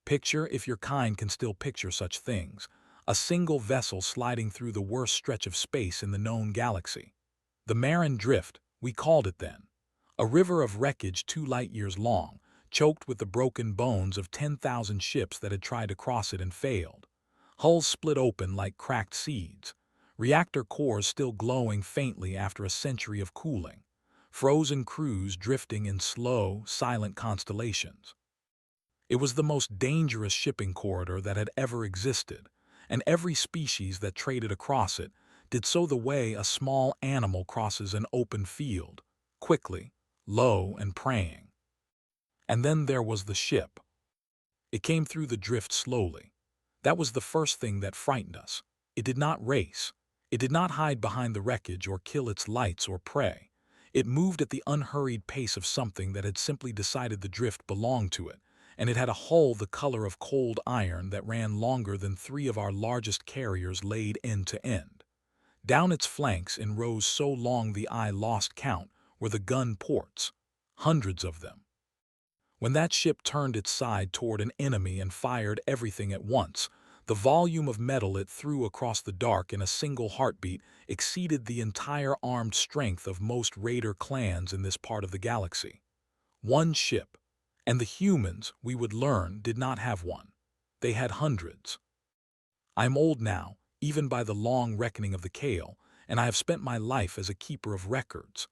Picture, if your kind can still picture such things, a single vessel sliding through the worst stretch of space in the known galaxy. The Marin Drift, we called it then. A river of wreckage 2 light-years long, choked with the broken bones of 10,000 ships that had tried to cross it and failed. Hulls split open like cracked seeds. Reactor cores still glowing faintly after a century of cooling. Frozen crews drifting in slow, silent constellations. It was the most dangerous shipping corridor that had ever existed, and every species that traded across it did so the way a small animal crosses an open field, quickly, low and praying. And then there was the ship. It came through the drift slowly. That was the first thing that frightened us. It did not race. It did not hide behind the wreckage or kill its lights or prey. It moved at the unhurried pace of something that had simply decided the drift belonged to it, and it had a hull the color of cold iron that ran longer than 3 of our largest carriers laid end to end. Down its flanks in rows so long the eye lost count were the gun ports, hundreds of them. When that ship turned its side toward an enemy and fired everything at once, the volume of metal it threw across the dark in a single heartbeat exceeded the entire armed strength of most raider clans in this part of the galaxy. One ship. And the humans, we would learn, did not have one. They had hundreds. I'm old now, even by the long reckoning of the Kale, and I have spent my life as a keeper of records.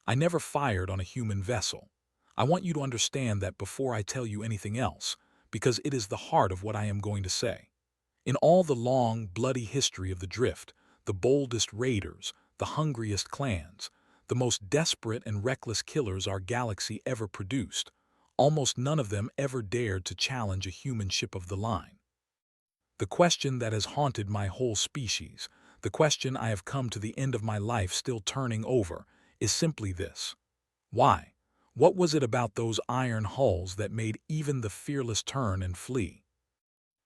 I never fired on a human vessel. I want you to understand that before I tell you anything else, because it is the heart of what I am going to say. In all the long, bloody history of the Drift, the boldest raiders, the hungriest clans, the most desperate and reckless killers our galaxy ever produced, almost none of them ever dared to challenge a human ship of the line. The question that has haunted my whole species, the question I have come to the end of my life still turning over, is simply this. Why? What was it about those iron hulls that made even the fearless turn and flee?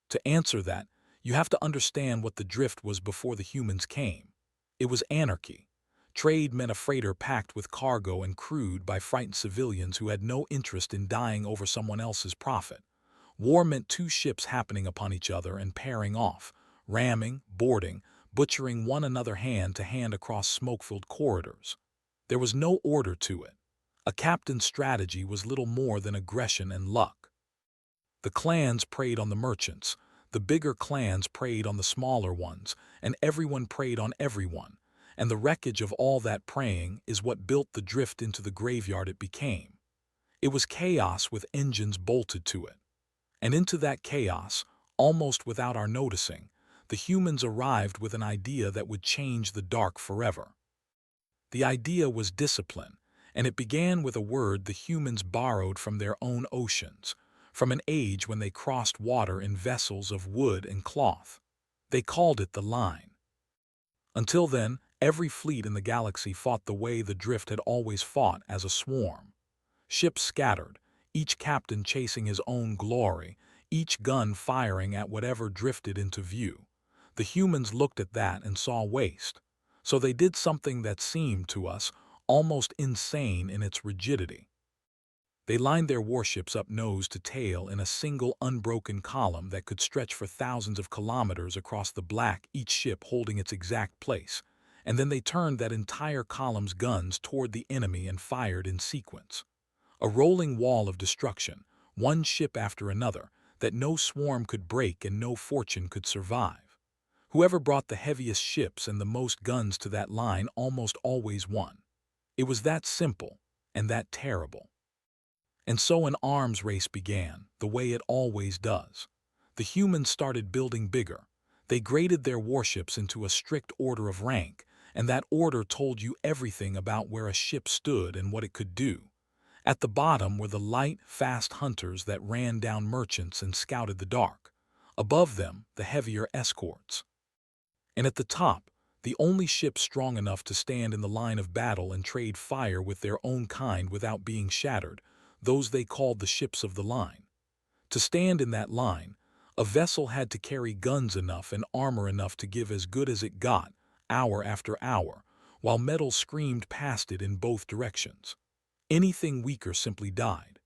To answer that, you have to understand what the Drift was before the humans came. It was anarchy. Trade meant a freighter packed with cargo and crewed by frightened civilians who had no interest in dying over someone else's profit. War meant 2 ships happening upon each other and pairing off, ramming, boarding, butchering one another hand to hand across smoke-filled corridors. There was no order to it. A captain's strategy was little more than aggression and luck. The clans preyed on the merchants, the bigger clans preyed on the smaller ones, and everyone preyed on everyone. And the wreckage of all that preying is what built the Drift into the graveyard it became. It was chaos with engines bolted to it. And into that chaos, almost without our noticing, the humans arrived with an idea that would change the dark forever. The idea was discipline, and it began with a word the humans borrowed from their own oceans, from an age when they crossed water in vessels of wood and cloth. They called it the line. Until then, every fleet in the galaxy fought the way the Drift had always fought, as a swarm. Ships scattered, each captain chasing his own glory, each gun firing at whatever drifted into view. The humans looked at that and saw waste. So they did something that seemed to us almost insane in its rigidity. They lined their warships up nose to tail in a single unbroken column that could stretch for thousands of kilometers across the black, each ship holding its exact place, and then they turned that entire column's guns toward the enemy and fired in sequence. A rolling wall of destruction, one ship after another, that no swarm could break and no fortune could survive. Whoever brought the heaviest ships and the most guns to that line almost always won. It was that simple and that terrible. And so an arms race began, the way it always does. The humans started building bigger. They graded their warships into a strict order of rank, and that order told you everything about where a ship stood and what it could do. At the bottom were the light, fast hunters that ran down merchants and scouted the dark. Above them, the heavier escorts. And at the top, the only ships strong enough to stand in the line of battle and trade fire with their own kind without being shattered, those they called the ships of the line. To stand in that line, a vessel had to carry guns enough and armor enough to give as good as it got, hour after hour, while metal screamed past it in both directions. Anything weaker simply died.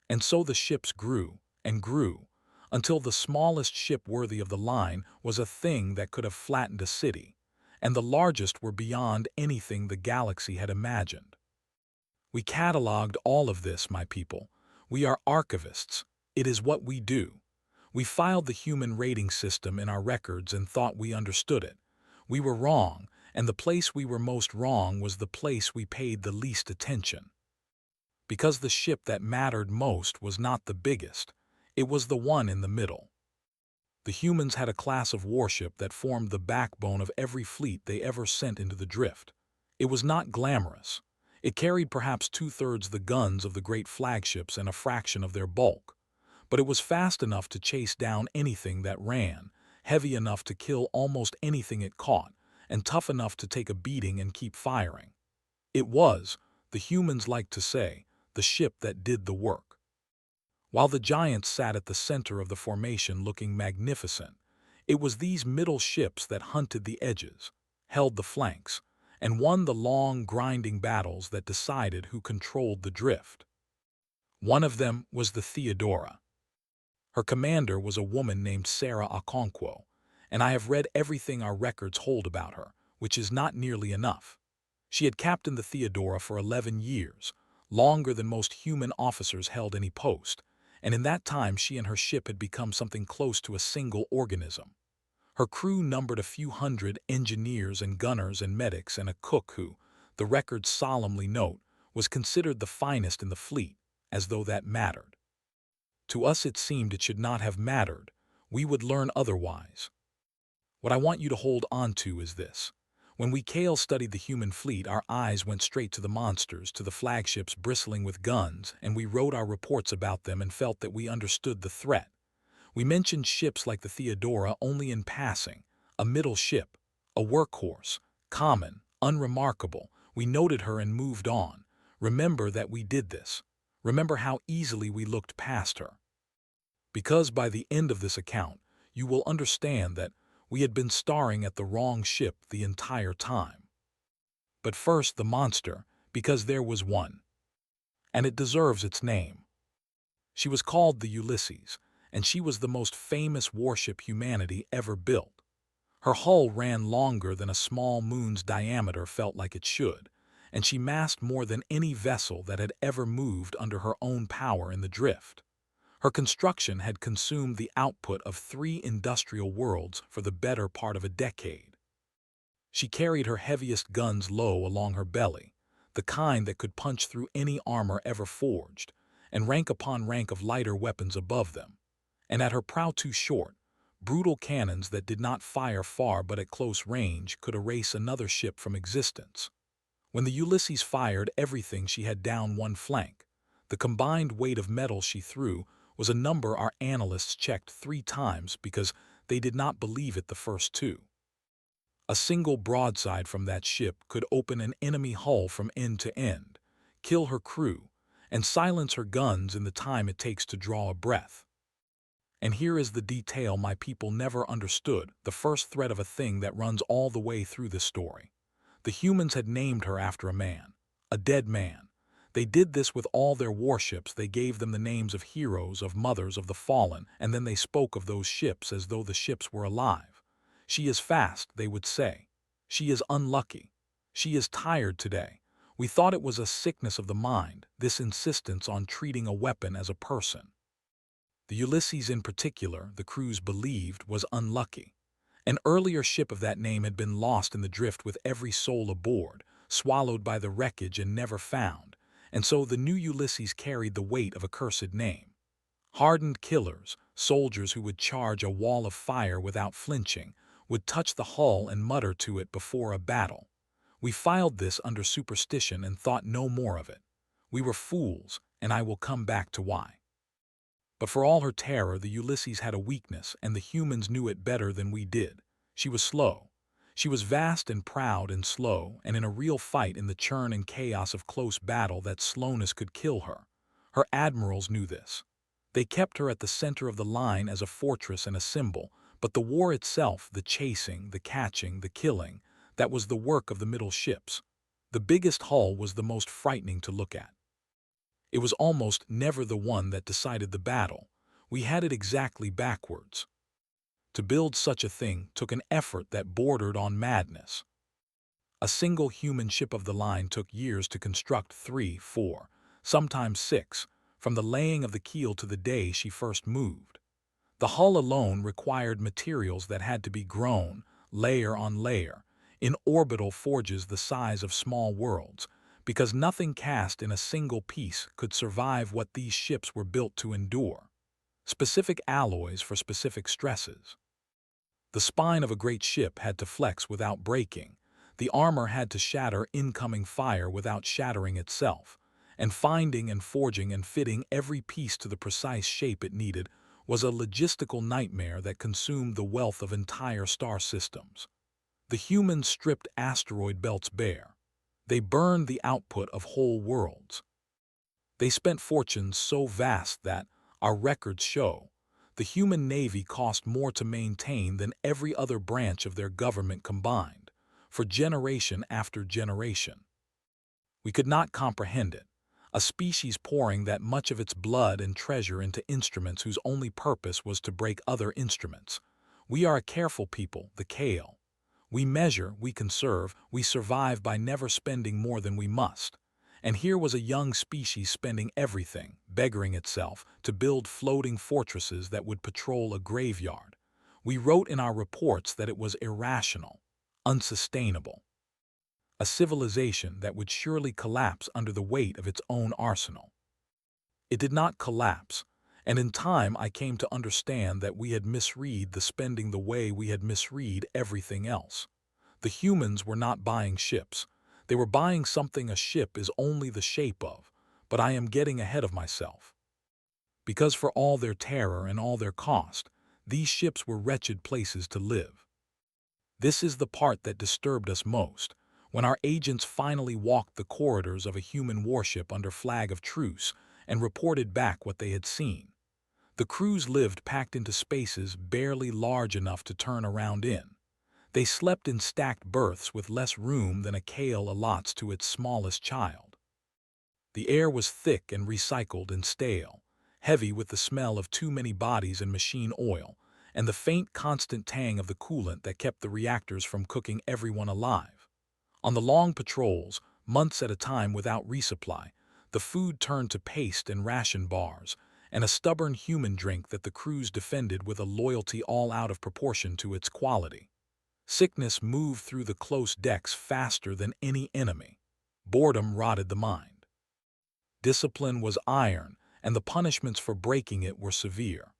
And so the ships grew and grew, until the smallest ship worthy of the line was a thing that could have flattened a city, and the largest were beyond anything the galaxy had imagined. We cataloged all of this, my people. We are archivists. It is what we do. We filed the human rating system in our records and thought we understood it. We were wrong, and the place we were most wrong was the place we paid the least attention. Because the ship that mattered most was not the biggest, it was the one in the middle. The humans had a class of warship that formed the backbone of every fleet they ever sent into the drift. It was not glamorous. It carried perhaps two-thirds the guns of the great flagships and a fraction of their bulk. But it was fast enough to chase down anything that ran, heavy enough to kill almost anything it caught, and tough enough to take a beating and keep firing. It was, the humans liked to say, the ship that did the work. While the giants sat at the center of the formation looking magnificent, it was these middle ships that hunted the edges, held the flanks, and won the long, grinding battles that decided who controlled the drift. One of them was the Theodora. Her commander was a woman named Sarah Okonkwo, and I have read everything our records hold about her, which is not nearly enough. She had captained the Theodora for 11 years, longer than most human officers held any post, and in that time she and her ship had become something close to a single organism. Her crew numbered a few hundred engineers and gunners and medics and a cook who, the records solemnly note, was considered the finest in the fleet, as though that mattered. To us it seemed it should not have mattered. We would learn otherwise. What I want you to hold on to is this. When we Kale studied the human fleet, our eyes went straight to the monsters, to the flagships bristling with guns, and we wrote our reports about them and felt that we understood the threat. We mentioned ships like the Theodora only in passing, a middle ship, a workhorse, common, unremarkable. We noted her and moved on. Remember that we did this. Remember how easily we looked past her. Because by the end of this account, you will understand that we had been staring at the wrong ship the entire time. But first the monster, because there was one. And it deserves its name. She was called the Ulysses, and she was the most famous warship humanity ever built. Her hull ran longer than a small moon's diameter felt like it should, and she massed more than any vessel that had ever moved under her own power in the drift. Her construction had consumed the output of 3 industrial worlds for the better part of a decade. She carried her heaviest guns low along her belly, the kind that could punch through any armor ever forged, and rank upon rank of lighter weapons above them. And at her prow too short, brutal cannons that did not fire far but at close range could erase another ship from existence. When the Ulysses fired everything she had down one flank, the combined weight of metal she threw was a number our analysts checked 3 times because they did not believe it the first 2. A single broadside from that ship could open an enemy hull from end to end, kill her crew, and silence her guns in the time it takes to draw a breath. And here is the detail my people never understood, the first thread of a thing that runs all the way through this story. The humans had named her after a man, a dead man. They did this with all their warships. They gave them the names of heroes, of mothers, of the fallen, and then they spoke of those ships as though the ships were alive. She is fast, they would say. She is unlucky. She is tired today. We thought it was a sickness of the mind, this insistence on treating a weapon as a person. The Ulysses in particular, the crews believed, was unlucky. An earlier ship of that name had been lost in the drift with every soul aboard, swallowed by the wreckage and never found, and so the new Ulysses carried the weight of a cursed name. Hardened killers, soldiers who would charge a wall of fire without flinching, would touch the hull and mutter to it before a battle. We filed this under superstition and thought no more of it. We were fools, and I will come back to why. But for all her terror, the Ulysses had a weakness, and the humans knew it better than we did. She was slow. She was vast and proud and slow, and in a real fight in the churn and chaos of close battle, that slowness could kill her. Her admirals knew this. They kept her at the center of the line as a fortress and a symbol, but the war itself, the chasing, the catching, the killing, that was the work of the middle ships. The biggest hull was the most frightening to look at. It was almost never the one that decided the battle. We had it exactly backwards. To build such a thing took an effort that bordered on madness. A single human ship of the line took years to construct, 3, 4, sometimes 6, from the laying of the keel to the day she first moved. The hull alone required materials that had to be grown, layer on layer, in orbital forges the size of small worlds, because nothing cast in a single piece could survive what these ships were built to endure. Specific alloys for specific stresses. The spine of a great ship had to flex without breaking, the armor had to shatter incoming fire without shattering itself, and finding and forging and fitting every piece to the precise shape it needed was a logistical nightmare that consumed the wealth of entire star systems. The humans stripped asteroid belts bare. They burned the output of whole worlds. They spent fortunes so vast that, our records show, the human navy cost more to maintain than every other branch of their government combined, for generation after generation. We could not comprehend it, a species pouring that much of its blood and treasure into instruments whose only purpose was to break other instruments. We are a careful people, the Kale. We measure, we conserve, we survive by never spending more than we must. And here was a young species spending everything, beggaring itself, to build floating fortresses that would patrol a graveyard. We wrote in our reports that it was irrational, unsustainable. A civilization that would surely collapse under the weight of its own arsenal. It did not collapse, and in time I came to understand that we had misread the spending the way we had misread everything else. The humans were not buying ships. They were buying something a ship is only the shape of, but I am getting ahead of myself. Because for all their terror and all their cost, these ships were wretched places to live. This is the part that disturbed us most, when our agents finally walked the corridors of a human warship under flag of truce and reported back what they had seen. The crews lived packed into spaces barely large enough to turn around in. They slept in stacked berths with less room than a Kale allots to its smallest child. The air was thick and recycled and stale, heavy with the smell of too many bodies and machine oil, and the faint constant tang of the coolant that kept the reactors from cooking everyone alive. On the long patrols, months at a time without resupply, the food turned to paste and ration bars, and a stubborn human drink that the crews defended with a loyalty all out of proportion to its quality. Sickness moved through the close decks faster than any enemy. Boredom rotted the mind. Discipline was iron, and the punishments for breaking it were severe.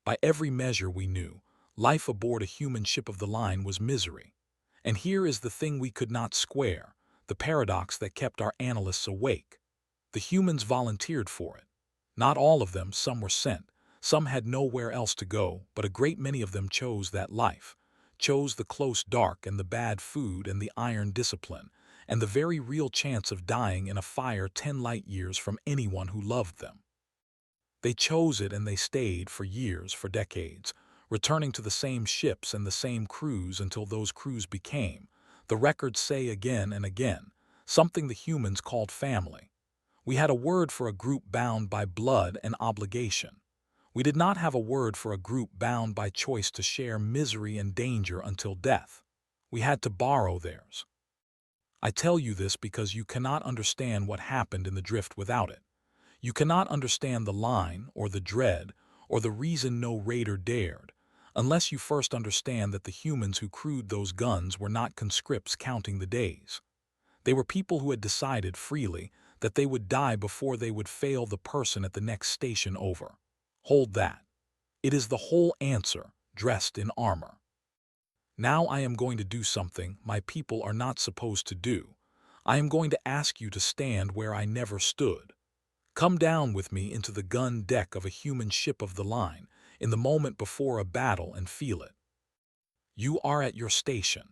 By every measure we knew, life aboard a human ship of the line was misery. And here is the thing we could not square, the paradox that kept our analysts awake. The humans volunteered for it. Not all of them, some were sent, some had nowhere else to go, but a great many of them chose that life. Chose the close dark and the bad food and the iron discipline, and the very real chance of dying in a fire 10 light years from anyone who loved them. They chose it and they stayed for years, for decades, returning to the same ships and the same crews until those crews became, the records say again and again, something the humans called family. We had a word for a group bound by blood and obligation. We did not have a word for a group bound by choice to share misery and danger until death. We had to borrow theirs. I tell you this because you cannot understand what happened in the drift without it. You cannot understand the line, or the dread, or the reason no raider dared, unless you first understand that the humans who crewed those guns were not conscripts counting the days. They were people who had decided freely that they would die before they would fail the person at the next station over. Hold that. It is the whole answer, dressed in armor. Now I am going to do something my people are not supposed to do. I am going to ask you to stand where I never stood. Come down with me into the gun deck of a human ship of the line, in the moment before a battle, and feel it. You are at your station.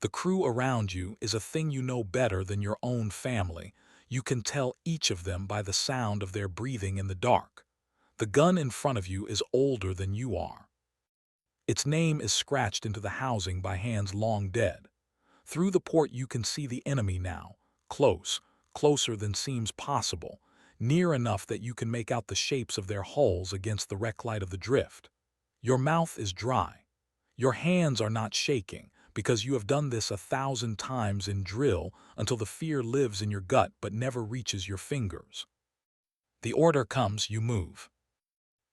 The crew around you is a thing you know better than your own family. You can tell each of them by the sound of their breathing in the dark. The gun in front of you is older than you are. Its name is scratched into the housing by hands long dead. Through the port you can see the enemy now, close, closer than seems possible, near enough that you can make out the shapes of their hulls against the wreck light of the drift. Your mouth is dry. Your hands are not shaking, because you have done this 1,000 times in drill until the fear lives in your gut but never reaches your fingers. The order comes, you move.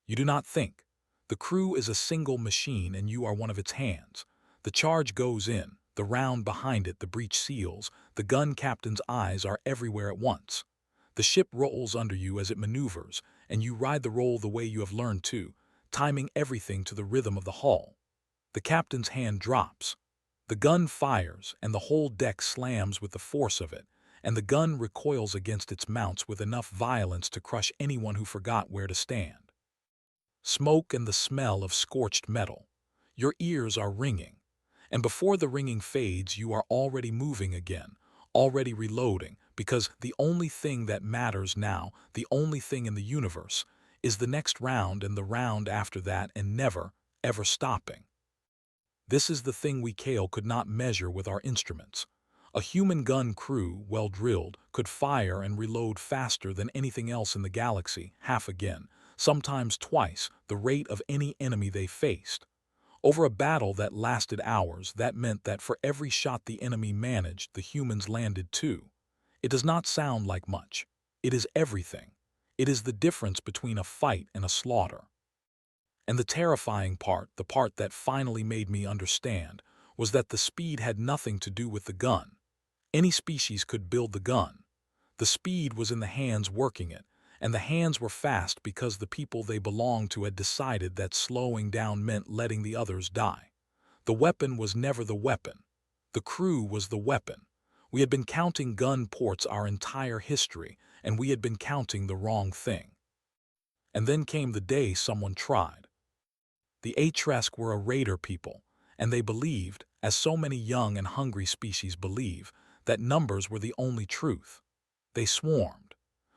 You do not think. The crew is a single machine and you are one of its hands. The charge goes in, the round behind it, the breech seals, the gun captain's eyes are everywhere at once. The ship rolls under you as it maneuvers, and you ride the roll the way you have learned to, timing everything to the rhythm of the hull. The captain's hand drops. The gun fires, and the whole deck slams with the force of it, and the gun recoils against its mounts with enough violence to crush anyone who forgot where to stand. Smoke and the smell of scorched metal. Your ears are ringing, and before the ringing fades you are already moving again, already reloading, because the only thing that matters now, the only thing in the universe, is the next round and the round after that, and never, ever stopping. This is the thing we Kale could not measure with our instruments. A human gun crew, well drilled, could fire and reload faster than anything else in the galaxy, half again, sometimes twice, the rate of any enemy they faced. Over a battle that lasted hours, that meant that for every shot the enemy managed, the humans landed too. It does not sound like much. It is everything. It is the difference between a fight and a slaughter. And the terrifying part, the part that finally made me understand, was that the speed had nothing to do with the gun. Any species could build the gun. The speed was in the hands working it, and the hands were fast because the people they belonged to had decided that slowing down meant letting the others die. The weapon was never the weapon. The crew was the weapon. We had been counting gun ports our entire history, and we had been counting the wrong thing. And then came the day someone tried. The Atresk were a raider people, and they believed, as so many young and hungry species believe, that numbers were the only truth. They swarmed.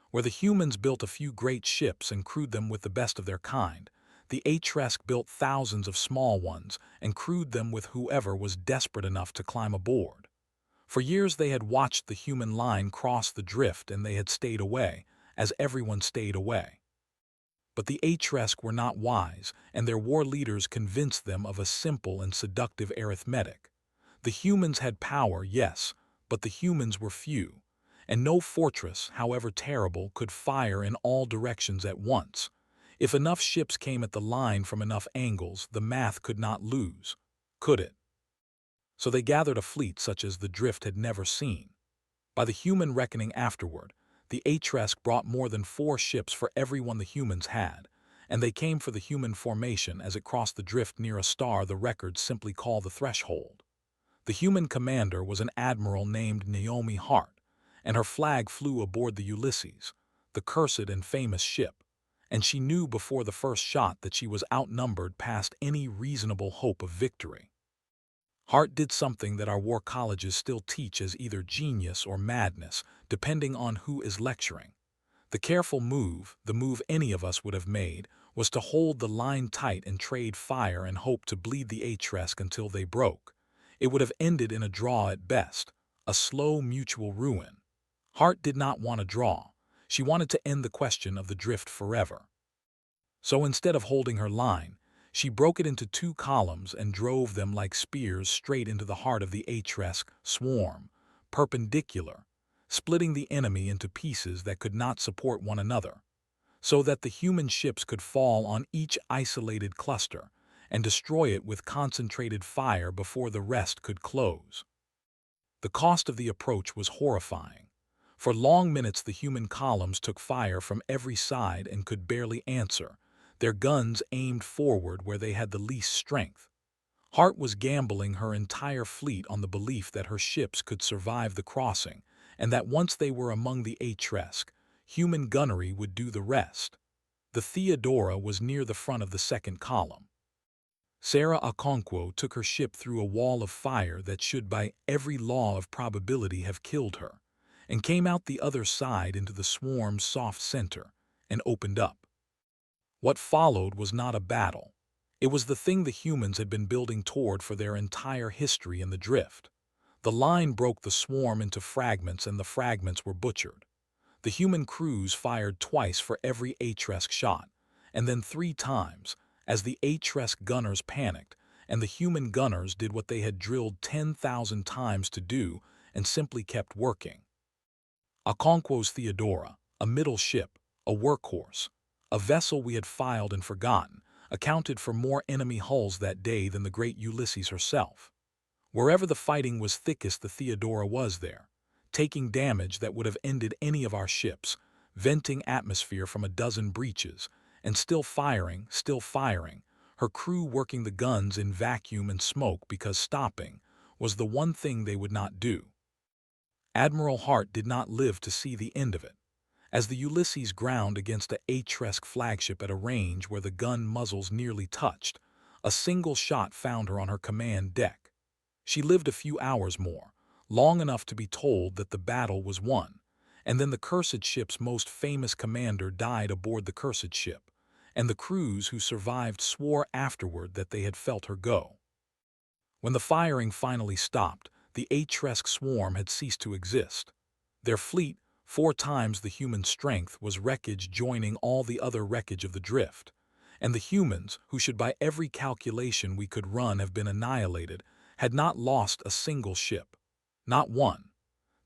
Where the humans built a few great ships and crewed them with the best of their kind, the Atresk built thousands of small ones and crewed them with whoever was desperate enough to climb aboard. For years they had watched the human line cross the drift and they had stayed away, as everyone stayed away. But the Atresk were not wise, and their war leaders convinced them of a simple and seductive arithmetic. The humans had power, yes, but the humans were few, and no fortress, however terrible, could fire in all directions at once. If enough ships came at the line from enough angles, the math could not lose, could it? So they gathered a fleet such as the drift had never seen. By the human reckoning afterward, the Atresk brought more than 4 ships for every one the humans had, and they came for the human formation as it crossed the drift near a star the records simply call the threshold. The human commander was an admiral named Naomi Hart, and her flag flew aboard the Ulysses, the cursed and famous ship, and she knew before the first shot that she was outnumbered past any reasonable hope of victory. Hart did something that our war colleges still teach as either genius or madness, depending on who is lecturing. The careful move, the move any of us would have made, was to hold the line tight and trade fire and hope to bleed the Atresk until they broke. It would have ended in a draw at best, a slow mutual ruin. Hart did not want a draw. She wanted to end the question of the drift forever. So instead of holding her line, she broke it into 2 columns and drove them like spears straight into the heart of the Atresk swarm, perpendicular, splitting the enemy into pieces that could not support one another, so that the human ships could fall on each isolated cluster and destroy it with concentrated fire before the rest could close. The cost of the approach was horrifying. For long minutes the human columns took fire from every side and could barely answer, their guns aimed forward where they had the least strength. Hart was gambling her entire fleet on the belief that her ships could survive the crossing, and that once they were among the Atresk, human gunnery would do the rest. The Theodora was near the front of the second column. Sarah Okonkwo took her ship through a wall of fire that should by every law of probability have killed her, and came out the other side into the swarm's soft center, and opened up. What followed was not a battle. It was the thing the humans had been building toward for their entire history in the drift. The line broke the swarm into fragments and the fragments were butchered. The human crews fired twice for every Atresk shot, and then 3 times, as the Atresk gunners panicked, and the human gunners did what they had drilled 10,000 times to do and simply kept working. Okonkwo's Theodora, a middle ship, a workhorse, a vessel we had filed and forgotten, accounted for more enemy hulls that day than the great Ulysses herself. Wherever the fighting was thickest, the Theodora was there, taking damage that would have ended any of our ships, venting atmosphere from a dozen breaches, and still firing, her crew working the guns in vacuum and smoke because stopping was the one thing they would not do. Admiral Hart did not live to see the end of it. As the Ulysses ground against a Atresk flagship at a range where the gun muzzles nearly touched, a single shot found her on her command deck. She lived a few hours more, long enough to be told that the battle was won, and then the cursed ship's most famous commander died aboard the cursed ship, and the crews who survived swore afterward that they had felt her go. When the firing finally stopped, the Atresk swarm had ceased to exist. Their fleet, 4 times the human strength, was wreckage joining all the other wreckage of the drift, and the humans, who should by every calculation we could run have been annihilated, had not lost a single ship. Not one.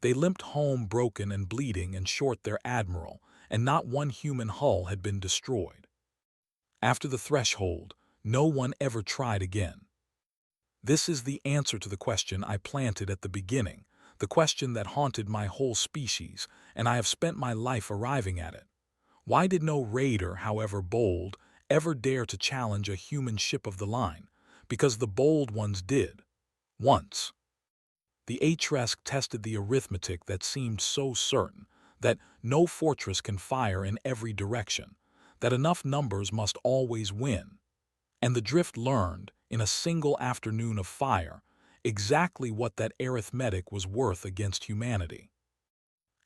They limped home broken and bleeding and short their admiral, and not one human hull had been destroyed. After the threshold, no one ever tried again. This is the answer to the question I planted at the beginning, the question that haunted my whole species, and I have spent my life arriving at it. Why did no raider, however bold, ever dare to challenge a human ship of the line? Because the bold ones did. Once. The Atresk tested the arithmetic that seemed so certain, that no fortress can fire in every direction, that enough numbers must always win. And the drift learned, in a single afternoon of fire, exactly what that arithmetic was worth against humanity.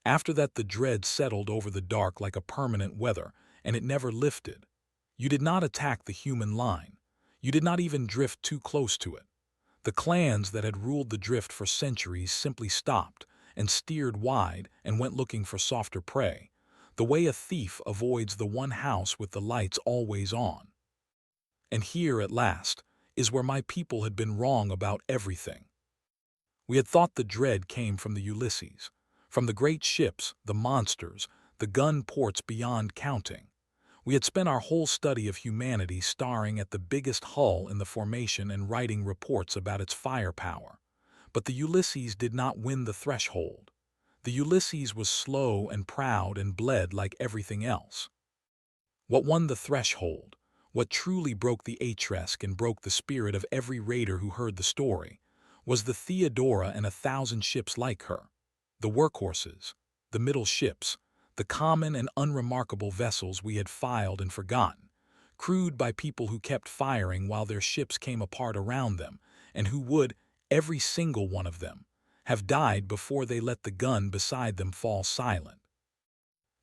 After that, the dread settled over the dark like a permanent weather, and it never lifted. You did not attack the human line. You did not even drift too close to it. The clans that had ruled the drift for centuries simply stopped and steered wide and went looking for softer prey, the way a thief avoids the one house with the lights always on. And here, at last, is where my people had been wrong about everything. We had thought the dread came from the Ulysses, from the great ships, the monsters, the gun ports beyond counting. We had spent our whole study of humanity staring at the biggest hull in the formation and writing reports about its firepower. But the Ulysses did not win the threshold. The Ulysses was slow and proud and bled like everything else. What won the threshold, what truly broke the Atresk and broke the spirit of every raider who heard the story, was the Theodora and 1,000 ships like her, the workhorses, the middle ships, the common and unremarkable vessels we had filed and forgotten, crewed by people who kept firing while their ships came apart around them, and who would, every single one of them, have died before they let the gun beside them fall silent.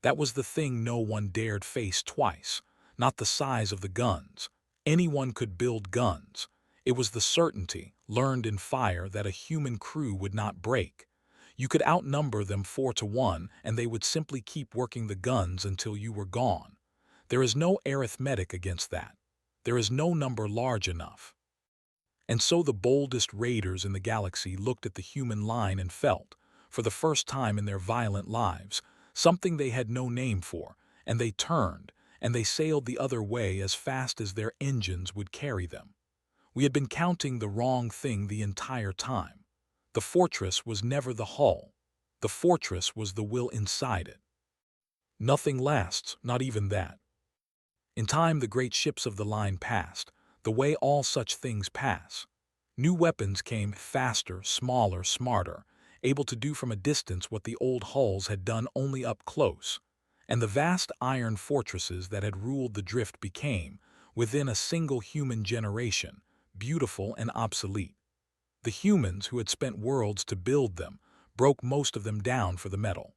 That was the thing no one dared face twice, not the size of the guns. Anyone could build guns. It was the certainty, learned in fire, that a human crew would not break. You could outnumber them 4 to 1, and they would simply keep working the guns until you were gone. There is no arithmetic against that. There is no number large enough. And so the boldest raiders in the galaxy looked at the human line and felt, for the first time in their violent lives, something they had no name for, and they turned, and they sailed the other way as fast as their engines would carry them. We had been counting the wrong thing the entire time. The fortress was never the hull. The fortress was the will inside it. Nothing lasts, not even that. In time, the great ships of the line passed, the way all such things pass. New weapons came, faster, smaller, smarter, able to do from a distance what the old hulls had done only up close. And the vast iron fortresses that had ruled the drift became, within a single human generation, beautiful and obsolete. The humans who had spent worlds to build them broke most of them down for the metal.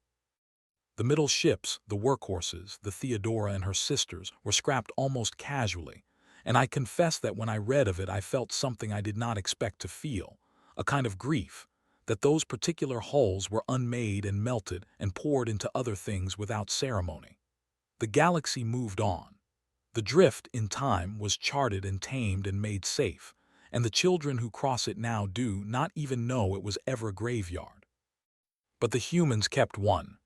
The middle ships, the workhorses, the Theodora and her sisters, were scrapped almost casually, and I confess that when I read of it I felt something I did not expect to feel, a kind of grief, that those particular hulls were unmade and melted and poured into other things without ceremony. The galaxy moved on. The drift, in time, was charted and tamed and made safe, and the children who cross it now do not even know it was ever a graveyard. But the humans kept one.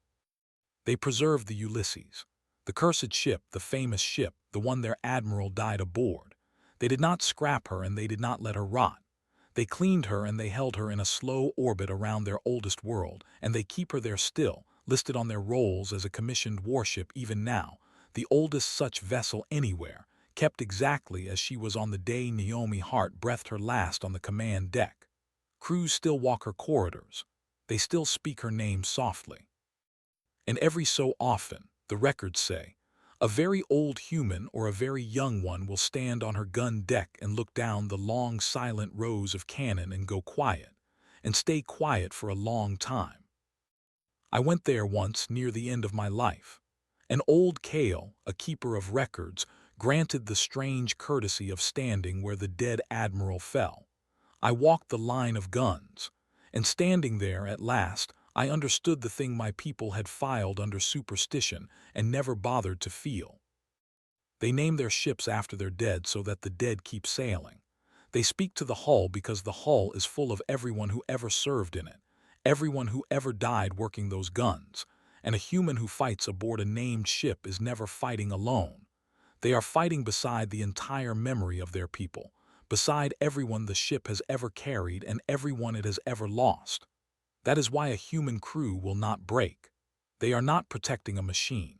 They preserved the Ulysses, the cursed ship, the famous ship, the one their admiral died aboard. They did not scrap her and they did not let her rot. They cleaned her and they held her in a slow orbit around their oldest world, and they keep her there still, listed on their rolls as a commissioned warship even now, the oldest such vessel anywhere, kept exactly as she was on the day Naomi Hart breathed her last on the command deck. Crews still walk her corridors. They still speak her name softly. And every so often, the records say, a very old human or a very young one will stand on her gun deck and look down the long silent rows of cannon and go quiet, and stay quiet for a long time. I went there once near the end of my life. An old Kale, a keeper of records, granted the strange courtesy of standing where the dead admiral fell. I walked the line of guns, and standing there at last, I understood the thing my people had filed under superstition and never bothered to feel. They name their ships after their dead so that the dead keep sailing. They speak to the hull because the hull is full of everyone who ever served in it, everyone who ever died working those guns, and a human who fights aboard a named ship is never fighting alone. They are fighting beside the entire memory of their people, beside everyone the ship has ever carried and everyone it has ever lost. That is why a human crew will not break. They are not protecting a machine.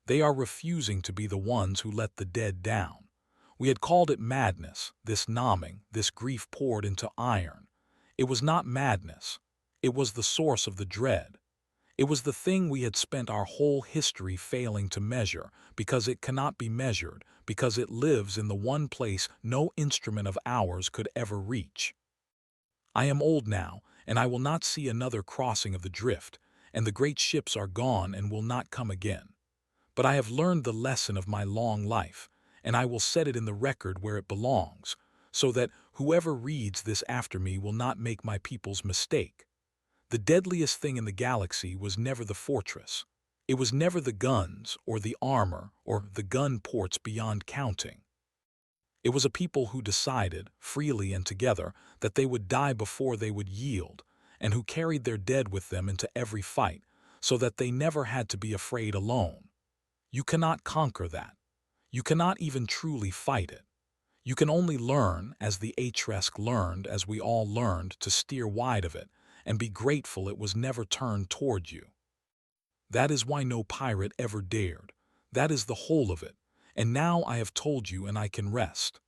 They are refusing to be the ones who let the dead down. We had called it madness, this numbing, this grief poured into iron. It was not madness. It was the source of the dread. It was the thing we had spent our whole history failing to measure, because it cannot be measured, because it lives in the one place no instrument of ours could ever reach. I am old now, and I will not see another crossing of the drift, and the great ships are gone and will not come again. But I have learned the lesson of my long life, and I will set it in the record where it belongs, so that whoever reads this after me will not make my people's mistake. The deadliest thing in the galaxy was never the fortress. It was never the guns, or the armor, or the gun ports beyond counting. It was a people who decided, freely and together, that they would die before they would yield, and who carried their dead with them into every fight, so that they never had to be afraid alone. You cannot conquer that. You cannot even truly fight it. You can only learn, as the Atresk learned, as we all learned, to steer wide of it, and be grateful it was never turned toward you. That is why no pirate ever dared. That is the whole of it. And now I have told you and I can rest.